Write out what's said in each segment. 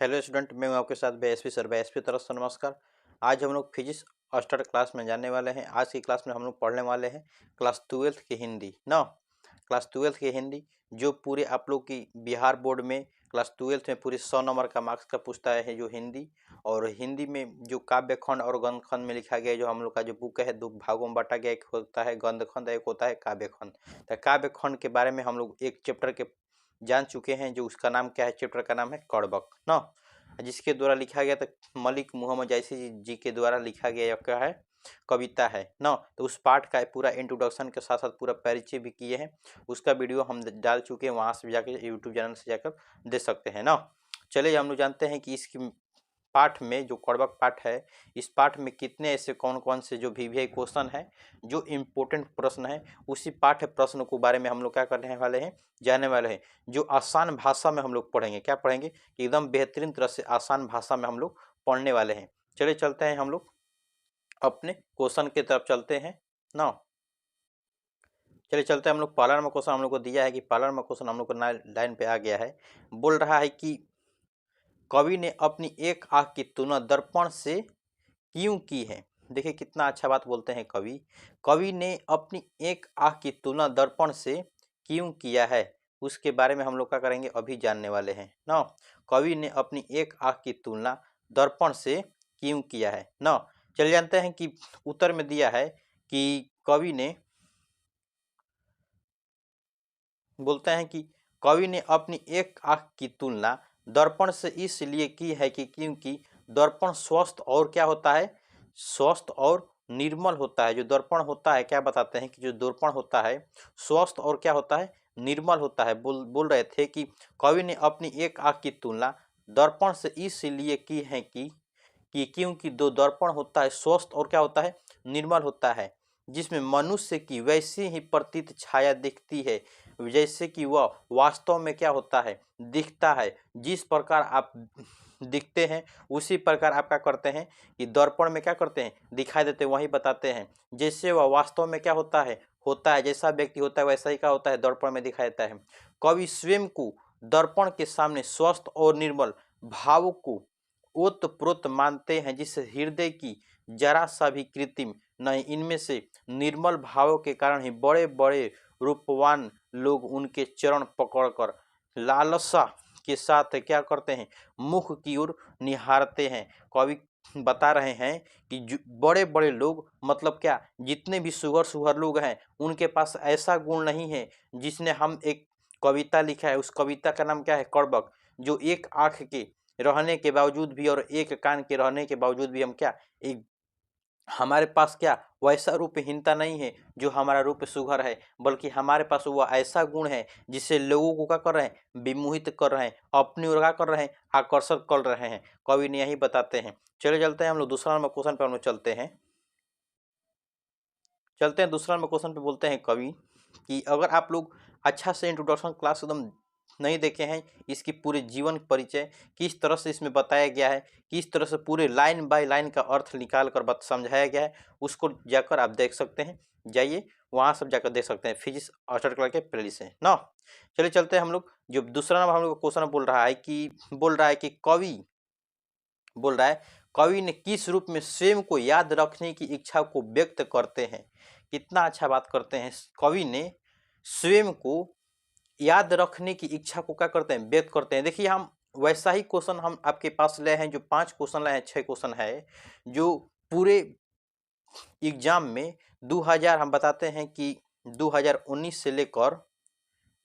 Hello student, मैं हूं आपके साथ बीएसपी सर। बीएसपी तरफ से नमस्कार। आज हम लोग फिजिक्स स्टार्ट क्लास में जाने वाले हैं। आज की क्लास में हम लोग पढ़ने वाले हैं क्लास 12th की हिंदी ना। क्लास 12th की हिंदी जो पूरे आप लोग की बिहार बोर्ड में क्लास 12th में पूरे 100 नंबर का मार्क्स का पूछता है जो हिंदी। और हिंदी में जो काव्य खंड और गंध खंड में लिखा गया है, जो हम लोग का जो बुक है 2 भागों में बांटा गया। एक होता है गंध खंड, एक होता है काव्य खंड। तो काव्य खंड के बारे में हम लोग एक चैप्टर के जान चुके हैं, जो उसका नाम क्या है, चैप्टर का नाम है कड़बक ना, जिसके द्वारा लिखा गया था मलिक मोहम्मद जैसी जी के द्वारा लिखा गया क्या है, कविता है ना। तो उस पाठ का पूरा इंट्रोडक्शन के साथ साथ पूरा परिचय भी किए हैं। उसका वीडियो हम डाल चुके हैं, वहां से भी जाकर यूट्यूब चैनल से जाकर दे सकते हैं ना। चलिए हम लोग जानते हैं कि इसकी पाठ में जो कड़बक पाठ है, इस पाठ में कितने ऐसे कौन कौन से जो वीवीआई क्वेश्चन है, जो इम्पोर्टेंट प्रश्न है, उसी पाठ्य प्रश्न के बारे में हम लोग क्या करने वाले हैं, जानने वाले हैं। जो आसान भाषा में हम लोग पढ़ेंगे, क्या पढ़ेंगे कि एकदम बेहतरीन तरह से आसान भाषा में हम लोग पढ़ने वाले हैं। चलिए चलते हैं हम लोग अपने क्वेश्चन की तरफ चलते हैं ना। चलिए चलते हैं हम लोग। पहला नंबर क्वेश्चन हम लोग को दिया है कि पहला नंबर क्वेश्चन हम लोग को लाइन पे आ गया है। बोल रहा है कि कवि ने अपनी एक आंख की तुलना दर्पण से क्यों की है। देखिए कितना अच्छा बात बोलते हैं कवि। कवि ने अपनी एक आंख की तुलना दर्पण से क्यों किया है, उसके बारे में हम लोग क्या करेंगे, अभी जानने वाले हैं ना। कवि ने अपनी एक आंख की तुलना दर्पण से क्यों किया है ना। चलिए जानते हैं कि उत्तर में दिया है कि कवि ने, बोलते हैं कि कवि ने अपनी एक आंख की तुलना दर्पण से इसलिए की है कि क्योंकि दर्पण स्वस्थ और क्या होता है, स्वस्थ और निर्मल होता है। जो दर्पण होता है, क्या बताते हैं कि जो दर्पण होता है स्वस्थ और क्या होता है, निर्मल होता है। बोल रहे थे कि कवि ने अपनी एक आंख की तुलना दर्पण से इसलिए की है कि क्योंकि दो दर्पण होता है स्वस्थ और क्या होता है, निर्मल होता है, जिसमें मनुष्य की वैसी ही प्रतीत छाया दिखती है जैसे कि वह वास्तव में क्या होता है, दिखता है। जिस प्रकार आप दिखते हैं उसी प्रकार आप क्या करते हैं कि दर्पण में क्या करते हैं, दिखाई देते हैं, वही बताते हैं। जैसे वह वास्तव में क्या होता है, जैसा व्यक्ति होता है वैसा ही क्या होता है, दर्पण में दिखाई देता है। कवि स्वयं को दर्पण के सामने स्वस्थ और निर्मल भाव को ओतप्रोत मानते हैं, जिस हृदय की जरा सा भी कृत्रिम नहीं। इनमें से निर्मल भावों के कारण ही बड़े बड़े रूपवान लोग उनके चरण पकड़कर लालसा के साथ क्या करते हैं, मुख की ओर निहारते हैं। कवि बता रहे हैं कि बड़े बड़े लोग मतलब क्या, जितने भी सुगर सुगर लोग हैं उनके पास ऐसा गुण नहीं है। जिसने हम एक कविता लिखा है, उस कविता का नाम क्या है, कड़बक। जो एक आंख के रहने के बावजूद भी और एक कान के रहने के बावजूद भी हम क्या, एक हमारे पास क्या वैसा रूपहीनता नहीं है जो हमारा रूप सुघर है, बल्कि हमारे पास वह ऐसा गुण है जिससे लोगों को क्या कर रहे हैं, विमोहित कर रहे हैं, अपनी ओर क्या कर रहे हैं, आकर्षक कर रहे हैं। कवि ने यही बताते हैं। चले चलते हैं हम लोग दूसरा नंबर क्वेश्चन पे हम लोग चलते हैं दूसरा नंबर क्वेश्चन पे। बोलते हैं कवि कि अगर आप लोग अच्छा से इंट्रोडक्शन क्लास एकदम नहीं देखे हैं, इसकी पूरे जीवन परिचय किस तरह से इसमें बताया गया है, किस तरह से पूरे लाइन बाय लाइन का अर्थ निकाल कर समझाया गया है, उसको जाकर आप देख सकते हैं। जाइए वहाँ सब जाकर देख सकते हैं, फिजिक्स स्टार्ट क्लास के प्लेलिस्ट से ना। चलिए चलते हैं हम लोग। जो दूसरा नंबर हम लोग क्वेश्चन बोल रहा है कि कवि बोल रहा है कवि ने किस रूप में स्वयं को याद रखने की इच्छा को व्यक्त करते हैं। कितना अच्छा बात करते हैं। कवि ने स्वयं को याद रखने की इच्छा को क्या करते हैं, व्यक्त करते हैं। देखिए हम वैसा ही क्वेश्चन हम आपके पास ले हैं, जो 5 क्वेश्चन लाए हैं, 6 क्वेश्चन है, जो पूरे एग्जाम में 2000 हम बताते हैं कि 2019 से लेकर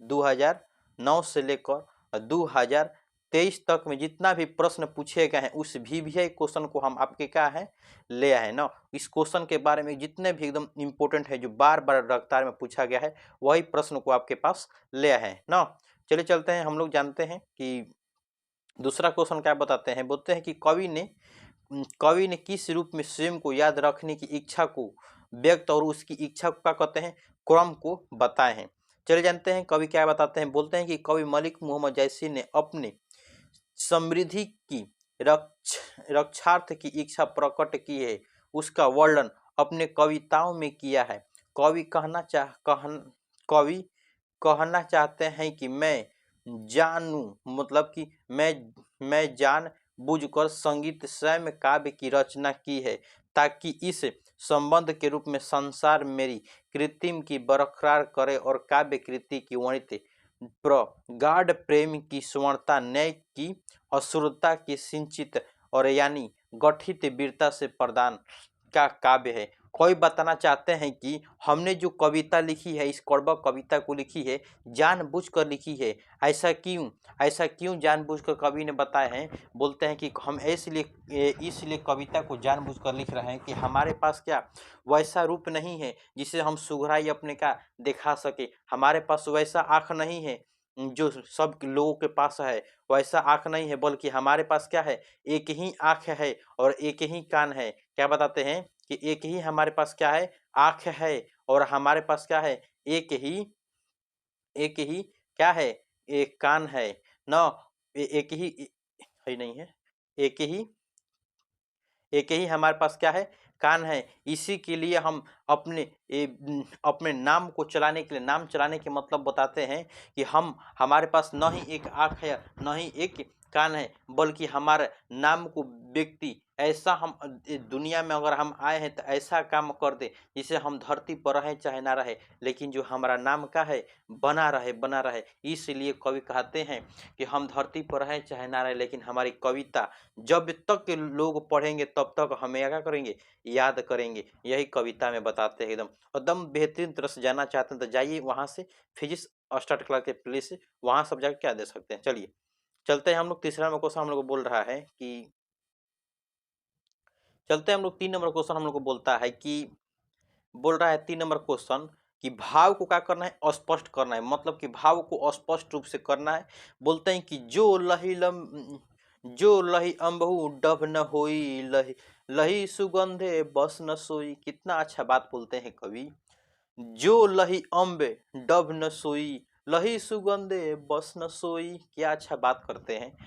2009 से लेकर 2023 तक में जितना भी प्रश्न पूछे गए हैं, उस वीवीआई क्वेश्चन को हम आपके क्या है, ले आए ना। इस क्वेश्चन के बारे में जितने भी एकदम इंपॉर्टेंट है, जो बार बार रफ्तार में पूछा गया है, वही प्रश्न को आपके पास ले आए हैं ना। चलिए चलते हैं हम लोग जानते हैं कि दूसरा क्वेश्चन क्या बताते हैं। बोलते हैं कि कवि ने किस रूप में स्वयं को याद रखने की इच्छा को व्यक्त और उसकी इच्छा को क्या कहते हैं, क्रम को बताए हैं। चले जानते हैं कवि क्या बताते हैं। बोलते हैं कि कवि मलिक मोहम्मद जैसी ने अपने समृद्धि की रक्षार्थ की इच्छा प्रकट की है, उसका वर्णन अपने कविताओं में किया है। कवि कहना चाहते हैं कि मैं जानूं, मतलब कि मैं मैं जान बूझकर संगीत स्वयं काव्य की रचना की है, ताकि इस संबंध के रूप में संसार मेरी कृत्रिम की बरकरार करे और काव्य कृति की वर्णित प्रगाढ़ प्रेम की स्वर्णता, न्याय की असुरता की सिंचित और यानी गठित वीरता से प्रदान का काव्य है। कोई बताना चाहते हैं कि हमने जो कविता लिखी है, इस कड़वा कविता को लिखी है, जानबूझकर लिखी है। ऐसा क्यों जानबूझकर कवि ने बताया है? बोलते हैं कि हम इसलिए कविता को जानबूझकर लिख रहे हैं कि हमारे पास क्या वैसा रूप नहीं है जिसे हम सुघराई अपने का दिखा सके। हमारे पास वैसा आँख नहीं है जो सब लोगों के पास है, वैसा आँख नहीं है, बल्कि हमारे पास क्या है, एक ही आँख है और एक ही कान है। क्या बताते हैं कि एक ही हमारे पास क्या है, आँख है, और हमारे पास क्या है, एक ही क्या है, एक कान है न, एक ही है, नहीं है, एक ही हमारे पास क्या है, कान है। इसी के लिए हम अपने नाम को चलाने के लिए, नाम चलाने के मतलब बताते हैं कि हमारे पास न ही एक आँख है न ही एक कान है, बल्कि हमारे नाम को व्यक्ति ऐसा हम दुनिया में अगर हम आए हैं तो ऐसा काम कर दे जिसे हम धरती पर रहे चाहे ना रहे, लेकिन जो हमारा नाम का है बना रहे। इसलिए कवि कहते हैं कि हम धरती पर रहे चाहे ना रहे, लेकिन हमारी कविता जब तक लोग पढ़ेंगे तब तक हमें क्या करेंगे, याद करेंगे। यही कविता में बताते हैं। एकदम बेहतरीन तरह से जानना चाहते हैं तो जाइए वहां से फिजिक्स स्टार्ट क्लास के प्ले से, वहां सब जाकर क्या दे सकते हैं। चलिए चलते हैं हम लोग तीसरा नंबर क्वेश्चन हम लोग को बोल रहा है कि, चलते हैं हम लोग 3 नंबर क्वेश्चन हम लोग को बोलता है कि, बोल रहा है 3 नंबर क्वेश्चन कि भाव को क्या करना है, स्पष्ट करना है। मतलब कि भाव को स्पष्ट रूप से करना है। बोलते हैं कि जो लही अम्बहु डभ न होई, लही लही सुगंधे बस न सोई। कितना अच्छा बात बोलते हैं कवि। जो लही अम्बे डभ न सोई, लही सुगंधे बस न सोई। क्या अच्छा बात करते हैं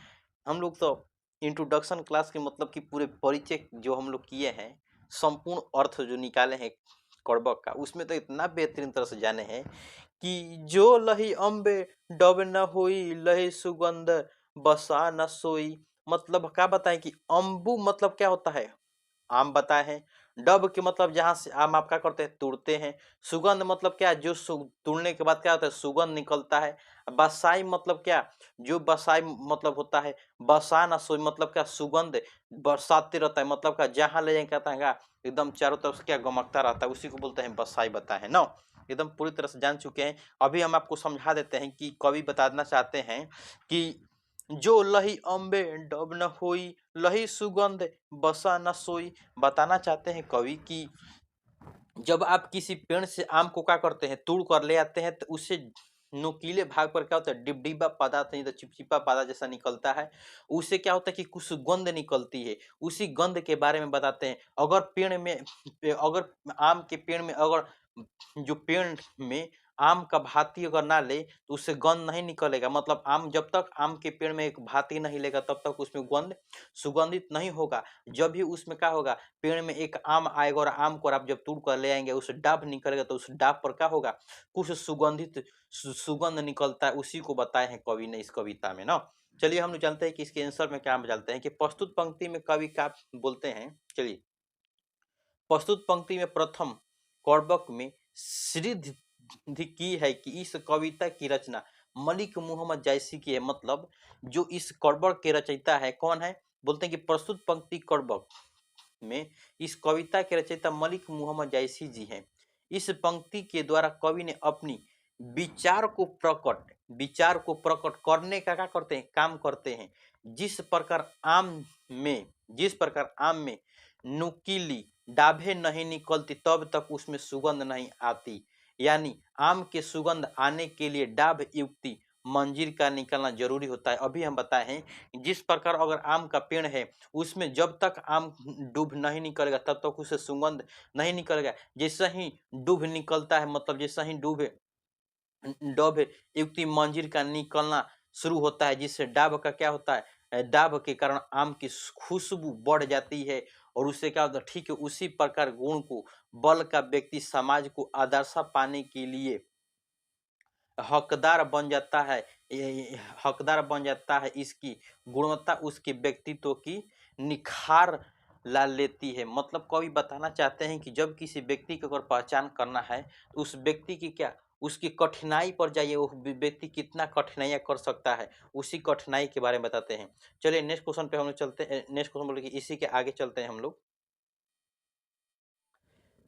हम लोग। तो इंट्रोडक्शन क्लास के मतलब कि पूरे परिचय जो हम लोग किए हैं, संपूर्ण अर्थ जो निकाले हैं कड़बक का, उसमें तो इतना बेहतरीन तरह से जाने हैं कि जो लही अम्बे डब न होई, लही सुगंध बसा न सोई। मतलब क्या बताएं कि अम्बू मतलब क्या होता है, आम बताए हैं। डब के मतलब जहां से आम आप क्या करते हैं, तोड़ते हैं। सुगंध मतलब क्या, जो तोड़ने के बाद क्या होता है, सुगंध निकलता है। बसाई मतलब क्या, जो बसाई मतलब होता है, बसा ना सोई मतलब क्या, सुगंध बरसाते रहता है। मतलब क्या, जहां ले जाएंगे कहता है क्या, एकदम चारों तरफ से क्या गमकता रहता है, उसी को बोलते हैं बसाई बताए हैं ना। एकदम पूरी तरह से जान चुके हैं। अभी हम आपको समझा देते हैं कि कवि बताना चाहते हैं कि जो लही अम्बे डब न होई, लही सुगंध बसा न सोई। बताना चाहते हैं कवि कि जब आप किसी पेड़ से आम को क्या करते हैं, तोड़ कर ले आते हैं, तो उससे नुकीले भाग पर क्या होता है, डिबडिबा पदार्थ नहीं तो चिपचिपा पदार्थ जैसा निकलता है। उससे क्या होता है कि कुछ गंध निकलती है। उसी गंध के बारे में बताते हैं। अगर पेड़ में, अगर आम के पेड़ में, अगर जो पेड़ में आम का भाती अगर ना ले तो उससे गंध नहीं निकलेगा। मतलब आम, जब तक आम के पेड़ में एक भाती नहीं लेगा तब तक उसमें गंध सुगंधित नहीं होगा। जब भी उसमें क्या होगा, पेड़ में एक आम आएगा और आम को आप जब तोड़ कर ले आएंगे, उस डाब निकलेगा तो उस डाब पर क्या होगा, कुछ सुगंधित सुगंध निकलता है। उसी को बताए हैं कवि ने इस कविता में ना। चलिए हम लोग जानते हैं कि इसके आंसर में क्या जानते हैं कि प्रस्तुत पंक्ति में कवि क्या बोलते हैं। चलिए, प्रस्तुत पंक्ति में प्रथम कौरबक में सिद्ध की है कि इस कविता की रचना मलिक मोहम्मद जैसी की है। मतलब जो इस कौरबक के रचयिता है कौन है, बोलते हैं कि प्रस्तुत पंक्ति कौरबक में इस कविता के रचयिता मलिक मोहम्मद जैसी जी हैं। इस पंक्ति के द्वारा कवि ने अपनी विचार को प्रकट करने का क्या करते हैं, काम करते हैं। जिस प्रकार आम में नुकीली डाभे नहीं निकलती तब तक उसमें सुगंध नहीं आती। यानी आम के सुगंध आने के लिए डाभ युक्ति मंजीर का निकलना जरूरी होता है। अभी हम बताए हैं जिस प्रकार अगर आम का पेड़ है, उसमें जब तक आम डूब नहीं निकलेगा तब तक उसे सुगंध नहीं निकलेगा। जैसे ही डूब निकलता है, मतलब जैसे ही डब युक्ति मंजीर का निकलना शुरू होता है, जिससे डाब का क्या होता है, डाब के कारण आम की खुशबू बढ़ जाती है। और उससे क्या होता है, ठीक है उसी प्रकार गुण को बल का व्यक्ति समाज को आदर्श पाने के लिए हकदार बन जाता है। हकदार बन जाता है, इसकी गुणवत्ता उसके व्यक्तित्व की निखार ला लेती है। मतलब कवि बताना चाहते हैं कि जब किसी व्यक्ति को अगर पहचान करना है तो उस व्यक्ति की क्या, उसकी कठिनाई पर जाइए, वो व्यक्ति कितना कठिनाइयाँ कर सकता है, उसी कठिनाई के बारे में बताते हैं। चलिए नेक्स्ट क्वेश्चन पे हम लोग चलते हैं। नेक्स्ट क्वेश्चन बोले कि इसी के आगे चलते हैं हम लोग।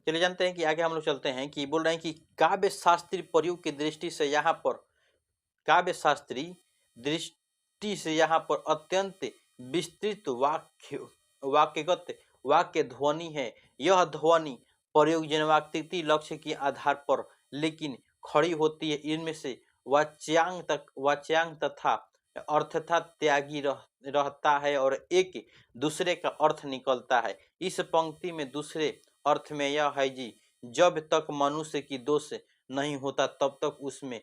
चलिए जानते हैं कि आगे हम लोग चलते हैं कि बोल रहे हैं कि काव्य शास्त्रीय प्रयोग की दृष्टि से यहाँ पर, काव्य शास्त्रीय दृष्टि से यहाँ पर अत्यंत विस्तृत वाक्यगत वाक्य ध्वनि है। यह ध्वनि प्रयोग जनवाकृति लक्ष्य के आधार पर लेकिन खड़ी होती है। इनमें से वाच्यांग तथा अर्थतः त्यागी रहता है और एक दूसरे का अर्थ निकलता है। इस पंक्ति में दूसरे अर्थ में यह है जी, जब तक मनुष्य की दोष नहीं होता तब तक उसमें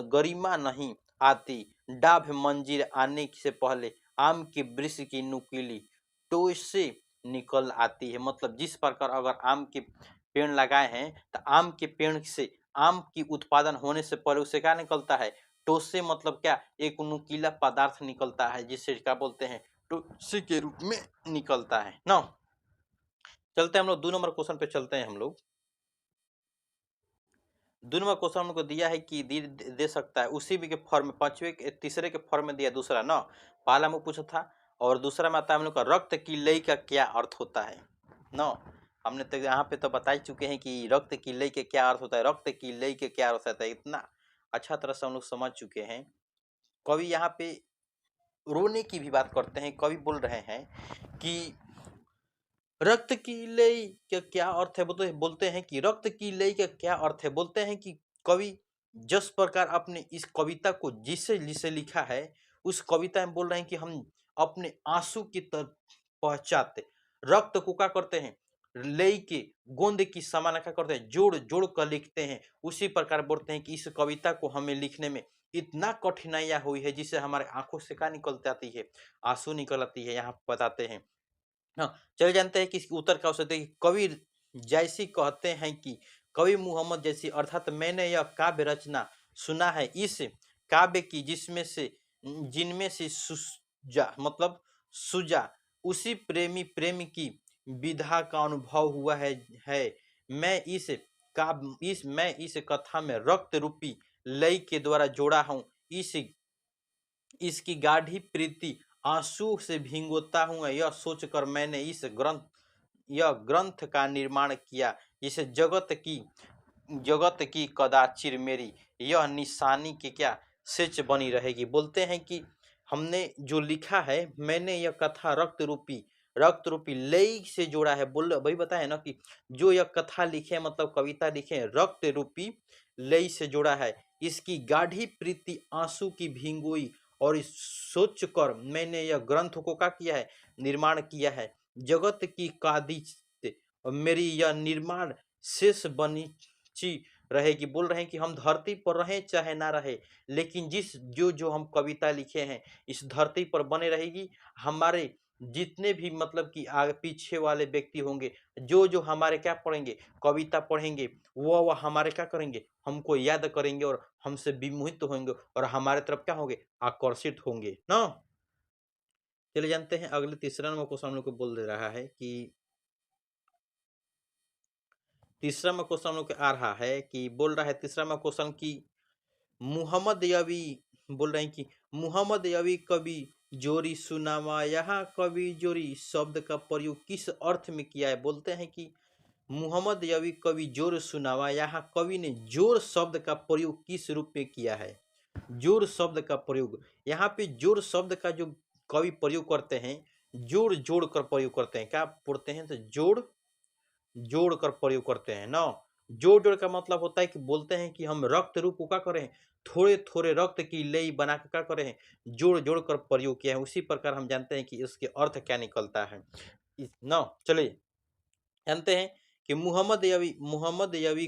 गरिमा नहीं आती। डाभ मंजीर आने से पहले आम के वृक्ष की नुकीली टोच से निकल आती है। मतलब जिस प्रकार अगर आम के पेड़ लगाए हैं तो आम के पेड़ से आम की उत्पादन होने से पहले उसे क्या निकलता है, टोच से, मतलब क्या, एक नुकीला पदार्थ निकलता है जिससे क्या बोलते हैं, टोसी के रूप में निकलता है ना। चलते हैं हम लोग 2 नंबर क्वेश्चन पे चलते हैं हम लोग। 2 नंबर क्वेश्चन हमको दिया है कि दे सकता है उसी भी के फॉर्म में, पांचवे के तीसरे के फॉर्म में दिया दूसरा ना। पहला में पूछा था और दूसरा में आता है हम लोग का रक्त की लय का क्या अर्थ होता है ना। हमने तो यहाँ पे तो बता ही चुके हैं कि रक्त की लय के क्या अर्थ होता है, रक्त की लय के क्या अर्थ होता है, इतना अच्छा तरह से हम लोग समझ चुके हैं। कवि यहाँ पे रोने की भी बात करते हैं। कवि बोल रहे हैं कि रक्त की लय का क्या अर्थ है, बोलते हैं कि रक्त की लय का क्या अर्थ है। बोलते हैं कि कवि जिस प्रकार अपने इस कविता को जिसे जिसे लिखा है उस कविता में बोल रहे हैं कि हम अपने आंसू की तरफ पहुंचाते, रक्त को क्या करते हैं, लय के गोंद की समान क्या करते हैं, जोड़ जोड़ कर लिखते हैं। उसी प्रकार बोलते हैं कि इस कविता को हमें लिखने में इतना कठिनाइयां हुई है जिससे हमारे आंखों से क्या निकलती आती है, आंसू निकल आती है। यहाँ बताते हैं। हाँ, चले जानते हैं कि इसके उत्तर क्या हो सकते हैं। कवि जैसी कहते हैं कि कवि मोहम्मद जैसी, अर्थात मैंने यह काव्य रचना सुना है इस काव्य की जिसमें से जिनमें से सुजा, मतलब सुजा उसी प्रेमी प्रेम की विधा का अनुभव हुआ है। मैं इस कथा में रक्त रूपी लय के द्वारा जोड़ा हूँ। इसकी गाढ़ी प्रीति आंसू से भिगोता हूँ। यह सोचकर मैंने यह ग्रंथ का निर्माण किया जिसे जगत की कदाचिर मेरी यह निशानी के क्या सेच बनी रहेगी। बोलते हैं कि हमने जो लिखा है, मैंने यह कथा रक्त रूपी लय से जोड़ा है। बोल वही बताया ना कि जो यह कथा लिखे, मतलब कविता लिखे, रक्त रूपी लय से जोड़ा है। इसकी गाढ़ी प्रीति आंसू की भिंगोई और इस सोच कर मैंने यह ग्रंथ को क्या किया है, निर्माण किया है। जगत की कादिश मेरी यह निर्माण शेष बनी रहेगी। बोल रहे हैं कि हम धरती पर रहे चाहे ना रहे, लेकिन जो हम कविता लिखे हैं इस धरती पर बने रहेगी। हमारे जितने भी मतलब कि आगे पीछे वाले व्यक्ति होंगे, जो हमारे क्या पढ़ेंगे, कविता पढ़ेंगे, वह हमारे क्या करेंगे, हमको याद करेंगे और हमसे विमोहित होंगे और हमारे तरफ क्या होंगे, आकर्षित होंगे ना। चले जानते हैं अगले तीसरा नंबर क्वेश्चन हम लोग को बोल दे रहा है कि तीसरा में क्वेश्चन हम लोग आ रहा है कि बोल रहा है तीसरा में क्वेश्चन की मुहम्मद यवी, बोल रहे हैं कि मुहम्मद यवी कवि जोरी सुनावा, यहाँ कवि जोरी शब्द का प्रयोग किस अर्थ में किया है। बोलते हैं कि मुहम्मद यवी कवि जोर सुनावा, यहाँ कवि ने जोर शब्द का प्रयोग किस रूप में किया है। जोर शब्द का प्रयोग, यहाँ पे जोर शब्द का जो कवि प्रयोग करते हैं, जोड़ जोड़ कर प्रयोग करते हैं। क्या पढ़ते हैं, तो जोड़ जोड़ कर प्रयोग करते हैं ना। जोड़ जोड़ का मतलब होता है कि बोलते हैं कि हम रक्त रूप को क्या करें, थोड़े थोड़े रक्त की लय बना कर क्या करें, जोड़ जोड़ कर प्रयोग किया है। उसी प्रकार हम जानते हैं कि इसके अर्थ क्या निकलता है ना। चलिए जानते हैं कि मुहम्मद यवी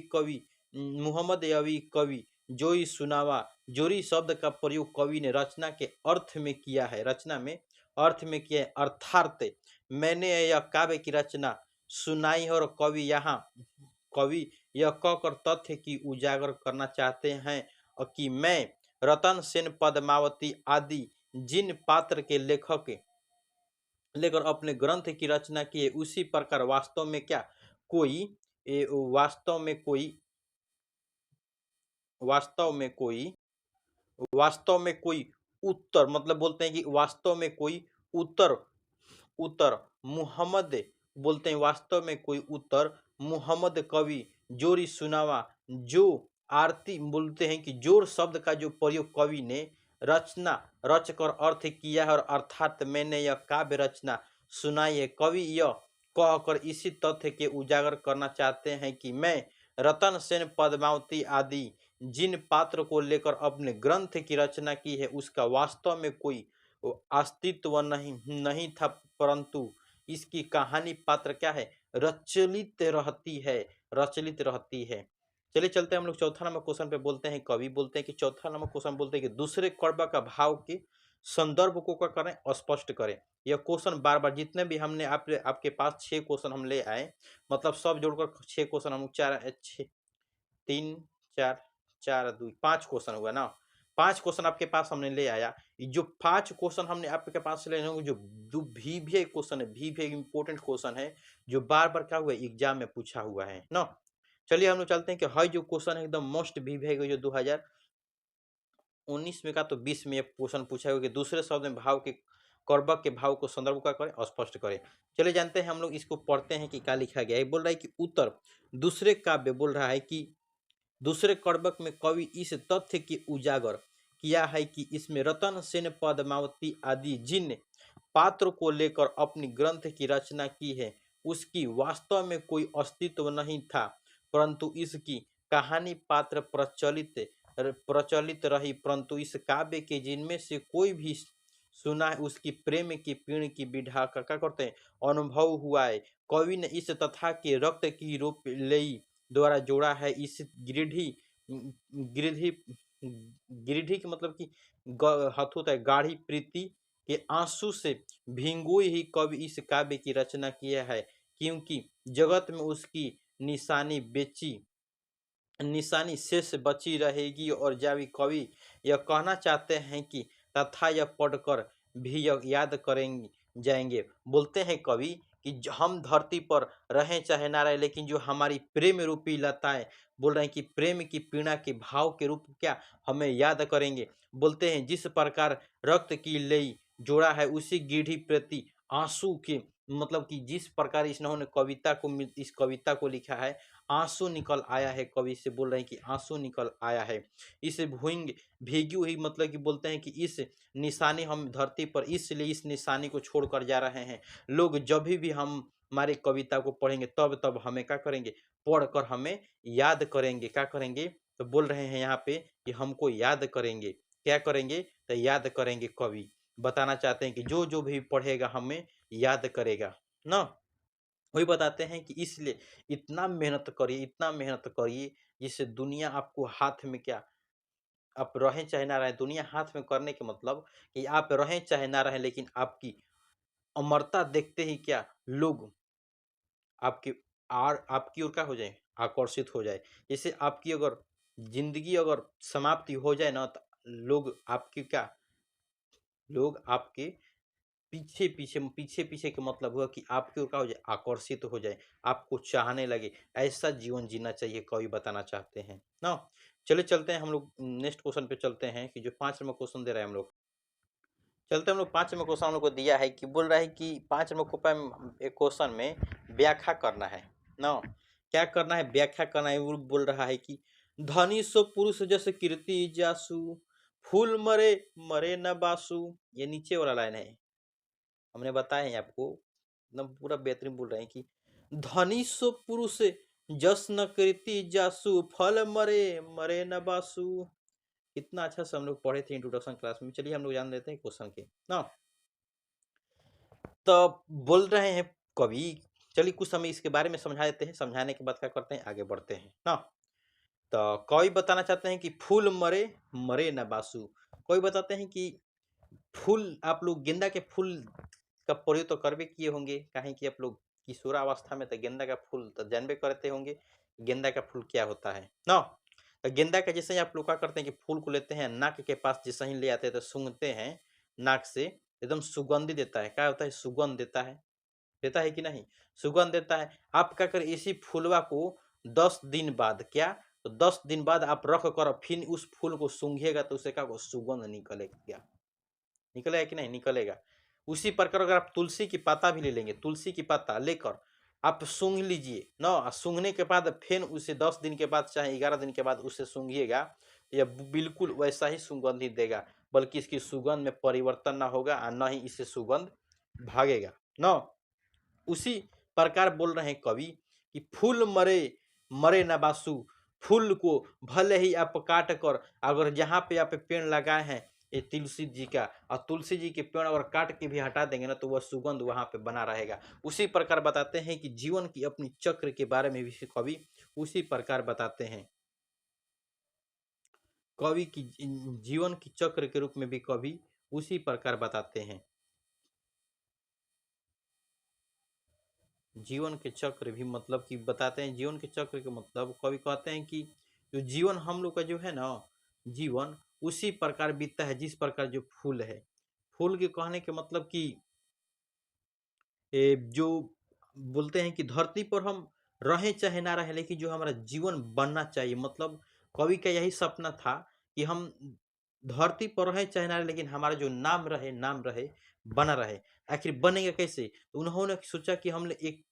कवि जोई सुनावा, जोरी शब्द का प्रयोग कवि ने रचना के अर्थ में किया है, रचना में अर्थ में किया है। अर्थात मैंने यह काव्य की रचना सुनाई है और कवि यह कहकर तथ्य की उजागर करना चाहते हैं और कि मैं रतन सेन पद्मावती आदि जिन पात्र के लेखक लेकर अपने ग्रंथ की रचना की है, उसी प्रकार वास्तव में क्या कोई वास्तव में कोई वास्तव में कोई वास्तव में कोई उत्तर मतलब बोलते हैं कि वास्तव में कोई उत्तर उत्तर मुहम्मद बोलते हैं वास्तव में कोई उत्तर मुहम्मद कवि जोरी सुनावा जो आरती बोलते हैं कि जोर शब्द का जो प्रयोग कवि ने रचना रचकर अर्थ किया है और अर्थात मैंने यह काव्य रचना सुनाई है। कवि यह कहकर इसी तथ्य के उजागर करना चाहते हैं कि मैं रतन सेन पद्मावती आदि जिन पात्र को लेकर अपने ग्रंथ की रचना की है उसका वास्तव में कोई अस्तित्व नहीं था, परंतु इसकी कहानी पात्र क्या है रचलित रहती है। चलिए चलते हैं हम लोग चौथा नंबर क्वेश्चन पे। बोलते हैं कवि बोलते हैं कि चौथा नंबर क्वेश्चन बोलते हैं कि दूसरे कड़वा का भाव के संदर्भ को क्या करें स्पष्ट करें। यह क्वेश्चन बार बार जितने भी हमने आपके पास 6 क्वेश्चन हम ले आए, मतलब सब जोड़कर 6 क्वेश्चन हम 3 4 4 2 5 क्वेश्चन हुआ ना। 5 क्वेश्चन आपके पास हमने ले आया। जो 5 क्वेश्चन हमने आपके पास ले आए जो VVI क्वेश्चन है, VVI इंपॉर्टेंट क्वेश्चन है जो बार बार क्या हुआ एग्जाम में पूछा हुआ है ना। चलिए हम लोग चलते हैं कि हर जो क्वेश्चन है एकदम मोस्ट VVI जो 2019 में का तो 20 में क्वेश्चन पूछा हुआ कि दूसरे शब्द में भाव के कर्बक के भाव को संदर्भ का करें स्पष्ट करें। चलिए जानते हैं हम लोग इसको पढ़ते हैं कि क्या लिखा गया है। बोल रहा है कि उत्तर दूसरे काव्य बोल रहा है कि दूसरे कर्बक में कवि इस तथ्य की उजागर किया है कि इसमें रतन सेन पद्मावती आदि जिन पात्र को लेकर अपनी ग्रंथ की रचना की है उसकी वास्तव में कोई अस्तित्व नहीं था, परंतु इसकी कहानी पात्र प्रचलित रही, परंतु इस काव्य के जिनमें से कोई भी सुना है उसकी प्रेम की पीण की विधा का क्या करते हैं अनुभव हुआ है। कवि ने इस तथा के रक्त की रूप लई द्वारा जोड़ा है। इस गिरिधी गिरिधी गिरिधी के मतलब कि हथ होता है गाढ़ी प्रीति के आंसू से भिंगुई ही कवि इस काव्य की रचना किया है, क्योंकि जगत में उसकी निशानी शेष बची रहेगी। और जब कवि यह कहना चाहते हैं कि तथा यह पढ़कर भी याद करेंगे जाएंगे। बोलते हैं कवि कि हम धरती पर रहें चाहे ना रहे, लेकिन जो हमारी प्रेम रूपी लताएं बोल रहे हैं कि प्रेम की पीड़ा के भाव के रूप क्या हमें याद करेंगे। बोलते हैं जिस प्रकार रक्त की लई जोड़ा है उसी गीढ़ी प्रति आंसू के मतलब कि जिस प्रकार इन्होंने इस कविता को लिखा है आंसू निकल आया है। कवि से बोल रहे हैं कि आंसू निकल आया है। इस भीगी हुई मतलब कि बोलते हैं कि इस निशानी हम धरती पर इसलिए इस निशानी को छोड़कर जा रहे हैं। लोग जब भी हम हमारे कविता को पढ़ेंगे तब हमें क्या करेंगे पढ़कर हमें याद करेंगे। क्या करेंगे तो बोल रहे हैं यहाँ पे कि हमको याद करेंगे। क्या करेंगे तो याद करेंगे। कवि बताना चाहते हैं कि जो जो भी पढ़ेगा हमें याद करेगा ना। वही बताते हैं कि इसलिए इतना मेहनत करिए जिससे दुनिया आपको हाथ में क्या आप रहें चाहे ना रहें। दुनिया हाथ में करने के मतलब कि आप रहें चाहे ना रहें, लेकिन आपकी अमरता देखते ही क्या लोग आपकी आपकी ओर क्या हो जाए आकर्षित हो जाए। जैसे आपकी अगर जिंदगी अगर समाप्ति हो जाए ना तो लोग आपके पीछे के मतलब हुआ कि आपकी ओर क्या हो जाए आकर्षित हो जाए, आपको चाहने लगे। ऐसा जीवन जीना चाहिए कवि बताना चाहते हैं ना। चलिए चलते हैं हम लोग नेक्स्ट क्वेश्चन पे चलते हैं कि जो 5 नंबर क्वेश्चन दे रहे हैं हम लोग। चलते हम लोग 5 नंबर क्वेश्चन हम लोग को दिया है कि बोल रहा है कि 5 नंबर क्वेश्चन में व्याख्या करना है ना। क्या करना है व्याख्या करना है। वो बोल रहा है कि धनी सो पुरुष जैसे कीर्ति जासु फूल मरे मरे न बासु। ये नीचे वाला लाइन है, हमने बताया है आपको एकदम पूरा बेहतरीन बोल रहे हैं कि धनी सो पुरुष जस न कृति जासु फल मरे मरे न बासु। कितना अच्छा से हम लोग पढ़े थे इंट्रोडक्शन क्लास में। चलिए हम लोग जान लेते हैं क्वेश्चन के ना। तो बोल रहे हैं कवि, चलिए कुछ समय इसके बारे में समझा देते हैं, समझाने के बाद क्या करते हैं आगे बढ़ते हैं ना। तो कवि बताना चाहते हैं कि फूल मरे मरे न बासु। कवि बताते हैं कि फूल आप लोग गेंदा के फूल का प्रयोग तो करबे किए होंगे, कहें कि आप लोग किशोरावस्था में तो गेंदा का फूल तो जानबे करते होंगे गेंदा का फूल क्या होता है ना। तो गेंदा का जैसे ही आप लोग क्या करते हैं कि फूल को लेते हैं, नाक के पास जैसे ही ले आते हैं तो सूंघते हैं नाक से, एकदम सुगंधी देता है। क्या होता है? सुगंध देता है कि नहीं? सुगंध देता है। आप क्या करें, इसी फूलवा को 10 दिन बाद क्या, तो 10 दिन बाद आप रख कर फिर उस फूल को सूंघिएगा तो उससे क्या होगा? सुगंध निकलेगा। निकलेगा कि नहीं? निकलेगा। उसी प्रकार अगर आप तुलसी की पत्ता भी ले लेंगे, तुलसी की पत्ता लेकर आप सूंघ लीजिए ना, सूंघने के बाद फिर उसे 10 दिन के बाद चाहे 11 दिन के बाद उसे सूंघिएगा, यह बिल्कुल वैसा ही सुगंधित देगा, बल्कि इसकी सुगंध में परिवर्तन ना होगा और न ही इससे सुगंध भागेगा ना। उसी प्रकार बोल रहे हैं कवि कि फूल मरे मरे न बासु, फूल को भले ही आप काट कर, अगर जहाँ पे आप पेड़ लगाए हैं ये तुलसी जी का, और तुलसी जी के पेड़ अगर काट के भी हटा देंगे ना तो वह सुगंध वहाँ पे बना रहेगा। उसी प्रकार बताते हैं कि जीवन की अपनी चक्र के बारे में भी कवि उसी प्रकार बताते हैं। कवि की जीवन की चक्र के रूप में भी कवि उसी प्रकार बताते हैं। जीवन के चक्र भी मतलब कि बताते हैं, जीवन के चक्र के मतलब कवि कहते हैं कि जो जीवन हम लोग का जो है ना, जीवन उसी प्रकार बीतता है जिस प्रकार जो फूल है। फूल के कहने के मतलब कि जो बोलते हैं कि धरती पर हम रहें चाहे ना रहें, लेकिन जो हमारा जीवन बनना चाहिए, मतलब कवि का यही सपना था कि हम धरती पर रहें चाहे ना रहें, लेकिन हमारा जो नाम रहे, बना रहे। आखिर बनेगा कैसे? तो उन्होंने सोचा कि हमने एक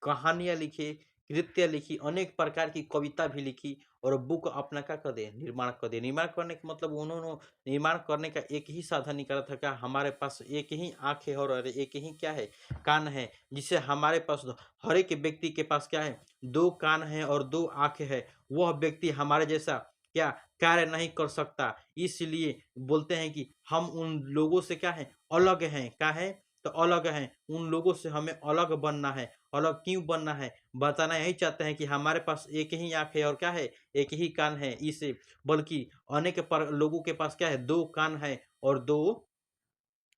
कहानियाँ लिखी, कृतियाँ लिखी, अनेक प्रकार की कविता भी लिखी और बुक अपना क्या कर दिए? निर्माण कर दिए। निर्माण करने का मतलब उन्होंने निर्माण करने का एक ही साधन निकाला था, क्या हमारे पास एक ही आँख है और एक ही क्या है? कान है। जिससे हमारे पास हर एक व्यक्ति के पास क्या है? 2 कान है और 2 आँखें है। वह व्यक्ति हमारे जैसा क्या कार्य नहीं कर सकता। इसलिए बोलते हैं कि हम उन लोगों से क्या है? अलग हैं। क्या है? तो अलग हैं। उन लोगों से हमें अलग बनना है। अलग क्यों बनना है? बताना यही चाहते हैं कि हमारे पास एक ही आँख है और क्या है? एक ही कान है। इसे बल्कि अनेक लोगों के पास क्या है? 2 कान है और 2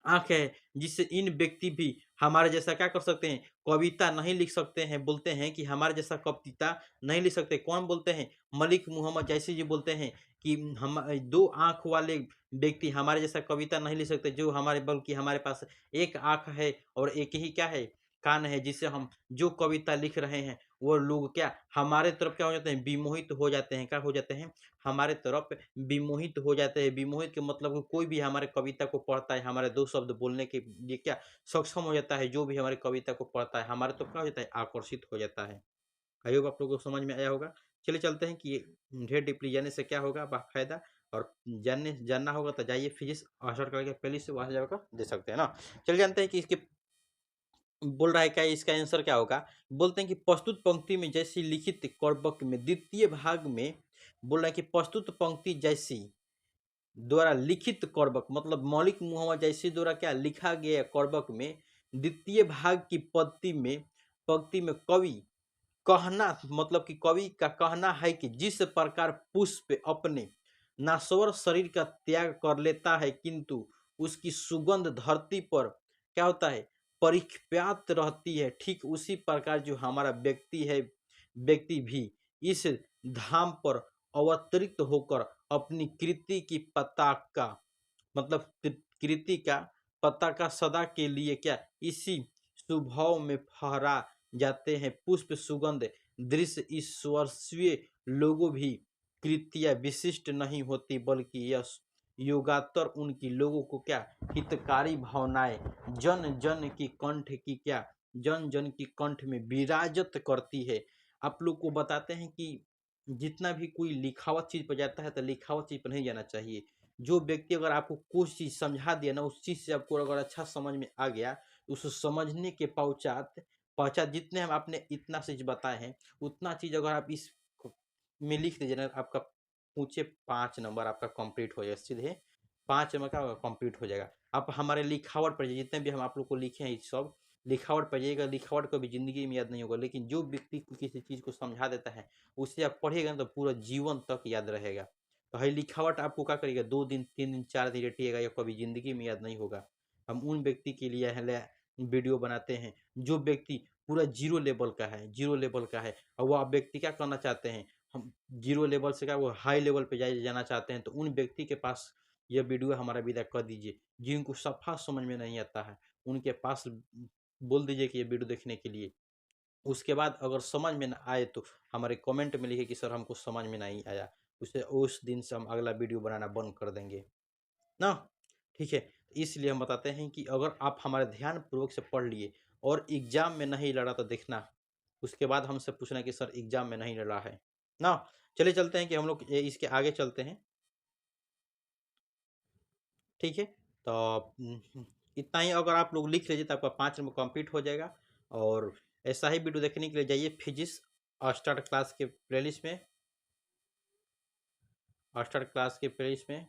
आँख है, जिससे इन व्यक्ति भी हमारे जैसा क्या कर सकते हैं? कविता नहीं लिख सकते हैं। बोलते हैं कि हमारे जैसा कविता नहीं लिख सकते। कौन बोलते हैं? मलिक मोहम्मद जैसी जी बोलते हैं कि हम 2 आँख वाले व्यक्ति हमारे जैसा कविता नहीं लिख सकते, जो हमारे बल्कि हमारे पास 1 आँख है और एक ही क्या है? कान है, जिससे हम जो कविता लिख रहे हैं, वो लोग क्या हमारे तरफ क्या हो जाते हैं? विमोहित हो जाते हैं। क्या हो जाते हैं? हमारे तरफ विमोहित हो जाते हैं। विमोहित के मतलब कोई भी हमारे कविता को पढ़ता है, हमारे 2 शब्द बोलने के लिए क्या सक्षम हो जाता है। जो भी हमारी कविता को पढ़ता है, हमारे तो क्या हो जाता है? आकर्षित हो जाता है। आई होप आप लोगों को समझ में आया होगा। चलिए चलते हैं कि ढेर डीपली जाने से क्या होगा फ़ायदा, और जानना होगा तो जाइए फिजिक्स हॉस्टल करके प्लेलिस्ट से वहाँ जाकर दे सकते हैं ना। चलिए जानते हैं कि इसके बोल रहा है क्या, इसका आंसर क्या होगा? बोलते हैं कि प्रस्तुत पंक्ति में जैसी लिखित करवक में द्वितीय भाग में बोल रहा है कि प्रस्तुत पंक्ति जैसी द्वारा लिखित करवक मतलब मौलिक मोहम्मद जैसी द्वारा क्या लिखा गया करवक में द्वितीय भाग की पंक्ति में कवि कहना मतलब कि कवि का कहना है कि जिस प्रकार पुष्प अपने नाश्वर शरीर का त्याग कर लेता है, किंतु उसकी सुगंध धरती पर क्या होता है? परिख्यात रहती है, ठीक उसी प्रकार जो हमारा व्यक्ति भी इस धाम पर अवतरित होकर अपनी कृति की पताका मतलब कृति का पताका सदा के लिए क्या इसी स्वभाव में फहरा जाते हैं। पुष्प सुगंध दृश्य ईश्वरीय लोगों भी कृतियाँ विशिष्ट नहीं होती, बल्कि यह योगात्तर उनकी लोगों को क्या हितकारी भावनाएं जन जन की कंठ की क्या जन जन की कंठ में विराजत करती है। आप लोग को बताते हैं कि जितना भी कोई लिखावट चीज पर जाता है तो लिखावट चीज पर नहीं जाना चाहिए। जो व्यक्ति अगर आपको कुछ चीज समझा दिया ना, उस चीज से आपको अगर अच्छा समझ में आ गया, उस समझने के पश्चात पश्चात जितने हम आपने इतना चीज बताए हैं, उतना चीज अगर आप इस में लिख दीजिए ना, आपका पूछे 5 नंबर आपका कंप्लीट हो जाएगा। सीधे 5 नंबर का कंप्लीट हो जाएगा। आप हमारे लिखावट पर जितने भी हम आप लोग को लिखे हैं सब लिखावट पर जाइएगा। लिखावट कभी जिंदगी में याद नहीं होगा, लेकिन जो व्यक्ति किसी चीज को समझा देता है उसे आप पढ़िएगा ना तो पूरा जीवन तक याद रहेगा। तो है लिखावट आपको क्या करेगा? 2 दिन 3 दिन 4 दिन रटिएगा, या कभी जिंदगी में याद नहीं होगा। हम उन व्यक्ति के लिए वीडियो बनाते हैं जो व्यक्ति पूरा जीरो लेवल का है, जीरो लेवल का है, और वह व्यक्ति क्या करना चाहते हैं? हम जीरो लेवल से क्या वो हाई लेवल पे जाना चाहते हैं, तो उन व्यक्ति के पास यह वीडियो हमारा विदा कर दीजिए। जिनको सफ़ा समझ में नहीं आता है, उनके पास बोल दीजिए कि ये वीडियो देखने के लिए। उसके बाद अगर समझ में ना आए तो हमारे कमेंट में लिखे कि सर हमको समझ में नहीं आया, उसे उस दिन से हम अगला वीडियो बनाना बंद कर देंगे ना। ठीक है, इसलिए हम बताते हैं कि अगर आप हमारे ध्यानपूर्वक से पढ़ लिए और एग्जाम में नहीं लड़ा तो देखना, उसके बाद हमसे पूछना कि सर एग्जाम में नहीं लड़ा है ना। चलिए चलते हैं कि हम लोग इसके आगे चलते हैं। ठीक है, तो इतना ही अगर आप लोग लिख लीजिए तो आपका 5 नंबर कंप्लीट हो जाएगा। और ऐसा ही वीडियो देखने के लिए जाइए फिजिक्स स्टार्ट क्लास के प्लेलिस्ट में, स्टार्ट क्लास के प्लेलिस्ट में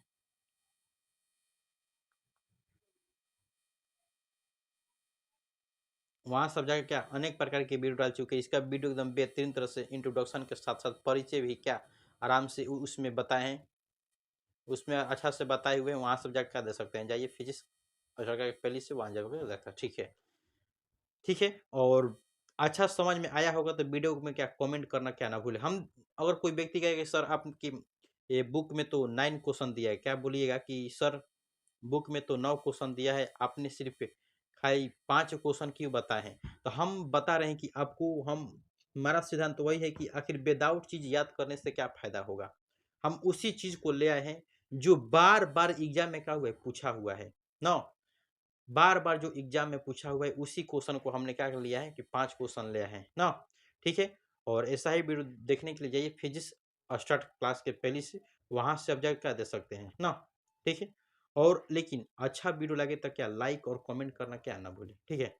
वहाँ सब जगह क्या अनेक प्रकार के वीडियो डाल चुके हैं। इसका वीडियो एकदम बेहतरीन तरह से इंट्रोडक्शन के साथ साथ परिचय भी क्या आराम से उसमें बताए हैं, उसमें अच्छा से बताए हुए हैं। वहाँ सब जगह क्या दे सकते हैं, जाइए फिजिक्स पहले से वहाँ जाकर देखा। ठीक है, ठीक है। और अच्छा समझ में आया होगा तो वीडियो में क्या कमेंट करना क्या ना भूले। हम अगर कोई व्यक्ति कहे कि सर आपकी ये बुक में तो 9 क्वेश्चन दिया है, क्या बोलिएगा कि सर बुक में तो 9 क्वेश्चन दिया है, आपने सिर्फ खाली 5 क्वेश्चन क्यों बताए हैं। तो हम बता रहे हैं कि आपको हम हमारा सिद्धांत तो वही है कि आखिर विदाउट चीज याद करने से क्या फायदा होगा। हम उसी चीज को ले आए हैं जो बार बार एग्जाम में क्या हुआ है, पूछा हुआ है ना। बार बार जो एग्जाम में पूछा हुआ है उसी क्वेश्चन को हमने क्या कर लिया है कि 5 क्वेश्चन ले आए हैं ना। ठीक है, और ऐसा ही वीडियो देखने के लिए जाइए फिजिक्स स्टार्ट क्लास के पहले से, वहां से आप जाकर क्या दे सकते हैं ना। ठीक है, और लेकिन अच्छा वीडियो लगे तो क्या लाइक और कमेंट करना क्या ना भूलें। ठीक है।